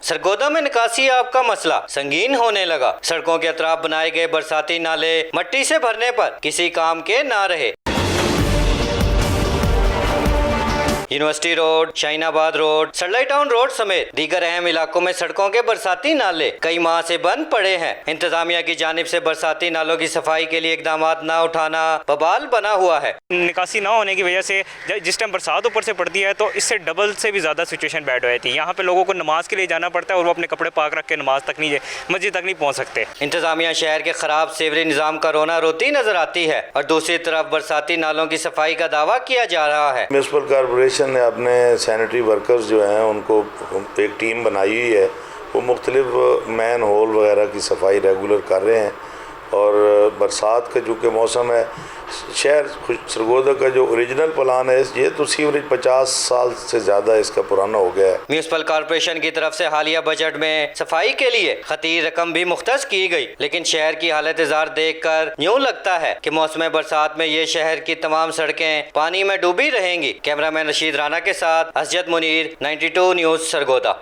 सरगोदा में निकासी आब का मसला संगीन होने लगा। सड़कों के अतराफ बनाए गए बरसाती नाले मट्टी से भरने पर किसी काम के ना रहे। यूनिवर्सिटी रोड, शाहीनाबाद रोड, सरलाई टाउन रोड समेत दीगर अहम इलाकों में सड़कों के बरसाती नाले कई माह से बंद पड़े हैं। इंतजामिया की जानिब से बरसाती नालों की सफाई के लिए इकदाम न उठाना बवाल बना हुआ है। निकासी ना होने की वजह से जिस टाइम बरसात ऊपर से पड़ती है तो इससे डबल से भी ज़्यादा सिचुएशन बैड हो जाती है। यहाँ पे लोगों को नमाज के लिए जाना पड़ता है और वो अपने कपड़े पाक रख के नमाज तक नहीं, मस्जिद तक नहीं पहुँच सकते। इंतजामिया शहर के खराब सेवरी निज़ाम का रोना रोती नजर आती है और दूसरी तरफ बरसाती नालों की सफाई का दावा किया जा रहा है। म्यूनसिपल कॉरपोरेशन ने अपने सैनिटरी वर्कर्स जो हैं उनको एक टीम बनाई हुई है, वो मुख्तलिफ मैन होल वगैरह की सफाई रेगुलर कर रहे हैं। और बरसात का चूँकि मौसम है, शहर सरगोदा का जो ओरिजिनल प्लान है ये तो सीवरेज 50 साल से ज़्यादा इसका पुराना हो गया है। म्यूनसिपल कॉरपोरेशन की तरफ से हालिया बजट में सफाई के लिए खतीर रकम भी मुख्तस की गई, लेकिन शहर की हालत जार देख कर यूँ लगता है कि मौसम बरसात में ये शहर की तमाम सड़कें पानी में डूबी रहेंगी। कैमरामैन रशीद राना के साथ असजद मुनीर, 92 न्यूज़ सरगोदा।